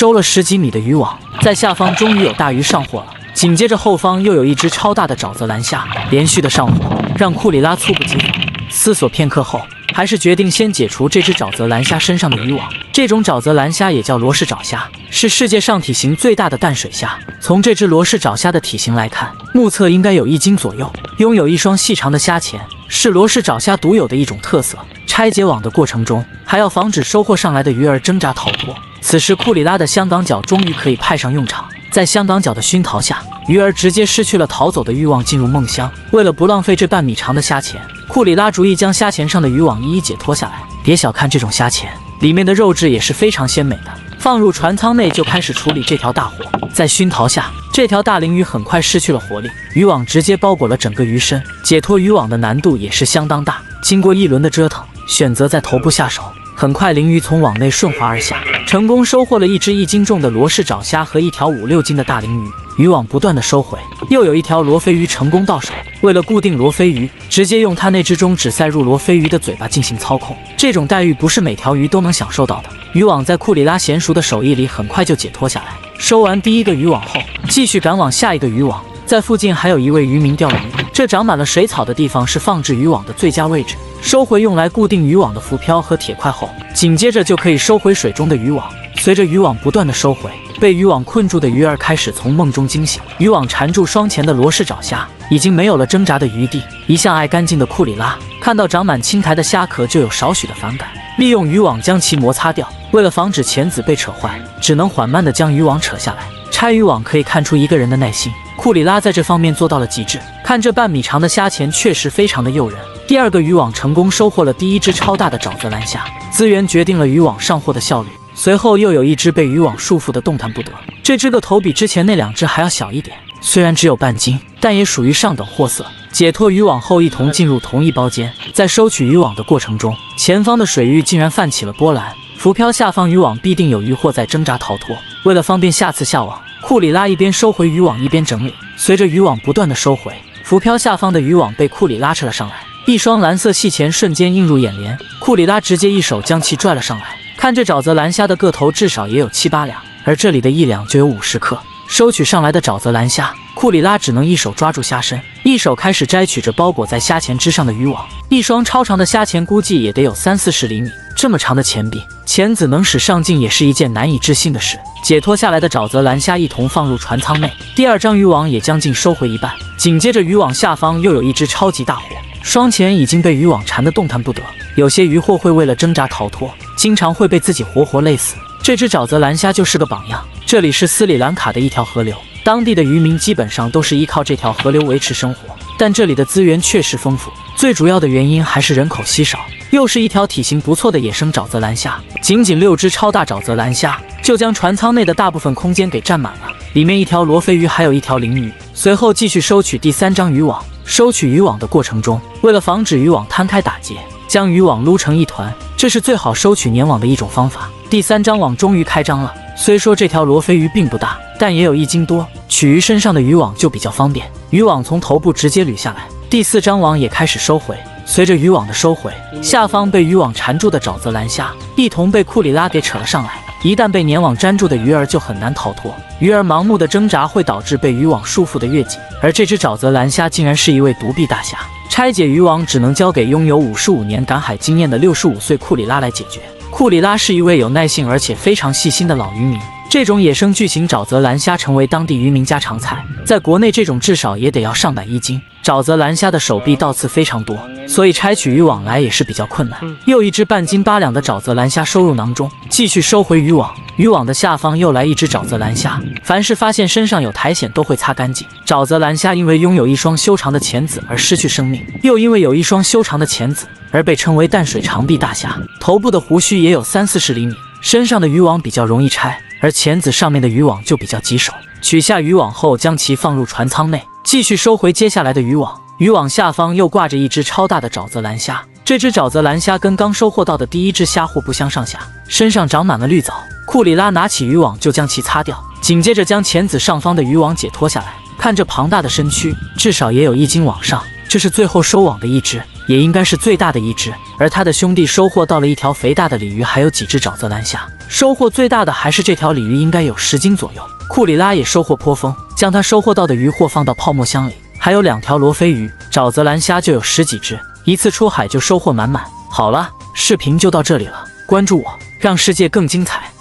收了10几米的渔网，在下方终于有大鱼上货了。紧接着后方又有一只超大的沼泽蓝虾连续的上货，让库里拉猝不及防。思索片刻后，还是决定先解除这只沼泽蓝虾身上的渔网。这种沼泽蓝虾也叫罗氏沼虾，是世界上体型最大的淡水虾。从这只罗氏沼虾的体型来看，目测应该有1斤左右，拥有一双细长的虾钳，是罗氏沼虾独有的一种特色。拆解网的过程中，还要防止收获上来的鱼儿挣扎逃脱。此时库里拉的香港脚终于可以派上用场。在香港脚的熏陶下，鱼儿直接失去了逃走的欲望，进入梦乡。为了不浪费这半米长的虾钳，库里拉主意将虾钳上的渔网一一解脱下来。别小看这种虾钳，里面的肉质也是非常鲜美的。放入船舱内就开始处理这条大货。在熏陶下，这条大鳞鱼很快失去了活力，渔网直接包裹了整个鱼身。解脱渔网的难度也是相当大，经过一轮的折腾，选择在头部下手。很快，鳞鱼从网内顺滑而下，成功收获了一只1斤重的罗氏沼虾和一条5、6斤的大鳞鱼。渔网不断的收回，又有一条罗非鱼成功到手。为了固定罗非鱼，直接用它那只中指塞入罗非鱼的嘴巴进行操控。这种待遇不是每条鱼都能享受到的。渔网在库里拉娴熟的手艺里很快就解脱下来。收完第一个渔网后，继续赶往下一个渔网。在附近还有一位渔民钓鱼，这长满了水草的地方是放置渔网的最佳位置。收回用来固定渔网的浮漂和铁块后，紧接着就可以收回水中的渔网。随着渔网不断的收回，被渔网困住的鱼儿开始从梦中惊醒。渔网缠住双前的罗氏沼虾，已经没有了挣扎的余地。一向爱干净的库里拉看到长满青苔的虾壳就有少许的反感，利用渔网将其摩擦掉。为了防止钳子被扯坏，只能缓慢地将渔网扯下来。拆渔网可以看出一个人的耐心，库里拉在这方面做到了极致。看这半米长的虾钳确实非常的诱人。第二个渔网成功收获了第一只超大的沼泽蓝虾，资源决定了渔网上货的效率。随后又有一只被渔网束缚的动弹不得，这只个头比之前那2只还要小一点，虽然只有半斤，但也属于上等货色。解脱渔网后，一同进入同一包间。在收取渔网的过程中，前方的水域竟然泛起了波澜，浮漂下方渔网必定有渔获在挣扎逃脱。为了方便下次下网，库里拉一边收回渔网一边整理。随着渔网不断的收回，浮漂下方的渔网被库里拉扯了上来，一双蓝色细钳瞬间映入眼帘，库里拉直接一手将其拽了上来。看这沼泽蓝虾的个头至少也有7、8两，而这里的1两就有50克。收取上来的沼泽蓝虾，库里拉只能一手抓住虾身，一手开始摘取着包裹在虾钳之上的渔网。一双超长的虾钳估计也得有30、40厘米，这么长的钳臂，钳子能使上劲也是一件难以置信的事。解脱下来的沼泽蓝虾一同放入船舱内，第2张渔网也将近收回一半。紧接着渔网下方又有一只超级大货，双钳已经被渔网缠得动弹不得。有些渔获会为了挣扎逃脱，经常会被自己活活累死。这只沼泽蓝虾就是个榜样。这里是斯里兰卡的一条河流，当地的渔民基本上都是依靠这条河流维持生活，但这里的资源确实丰富，最主要的原因还是人口稀少，又是一条体型不错的野生沼泽蓝虾。仅仅6只超大沼泽蓝虾就将船舱内的大部分空间给占满了，里面1条罗非鱼还有1条鳞鱼。随后继续收取第3张渔网。收取渔网的过程中，为了防止渔网摊开打结，将渔网撸成一团，这是最好收取粘网的一种方法。第3张网终于开张了，虽说这条罗非鱼并不大，但也有1斤多，取鱼身上的渔网就比较方便。渔网从头部直接捋下来，第4张网也开始收回。随着渔网的收回，下方被渔网缠住的沼泽蓝虾一同被库里拉给扯了上来。一旦被粘网粘住的鱼儿就很难逃脱，鱼儿盲目的挣扎会导致被渔网束缚的越紧。而这只沼泽蓝虾竟然是一位独臂大侠，拆解渔网只能交给拥有55年赶海经验的65岁库里拉来解决。库里拉是一位有耐性而且非常细心的老渔民，这种野生巨型沼泽蓝虾成为当地渔民家常菜，在国内这种至少也得要上百1斤。沼泽蓝虾的手臂倒刺非常多，所以拆取渔网来也是比较困难。又一只半斤8两的沼泽蓝虾收入囊中，继续收回渔网。渔网的下方又来一只沼泽蓝虾，凡是发现身上有苔藓都会擦干净。沼泽蓝虾因为拥有一双修长的钳子而失去生命，又因为有一双修长的钳子而被称为淡水长臂大虾。头部的胡须也有30、40厘米，身上的渔网比较容易拆，而钳子上面的渔网就比较棘手。取下渔网后，将其放入船舱内，继续收回接下来的渔网。渔网下方又挂着一只超大的沼泽蓝虾，这只沼泽蓝虾跟刚收获到的第1只虾货不相上下，身上长满了绿藻。库里拉拿起渔网就将其擦掉，紧接着将钳子上方的渔网解脱下来。看这庞大的身躯，至少也有1斤往上，这是最后收网的一只，也应该是最大的一只。而他的兄弟收获到了一条肥大的鲤鱼，还有几只沼泽蓝虾。收获最大的还是这条鲤鱼，应该有10斤左右。库里拉也收获颇丰，将他收获到的鱼货放到泡沫箱里，还有2条罗非鱼，沼泽蓝虾就有10几只，一次出海就收获满满。好了，视频就到这里了，关注我，让世界更精彩。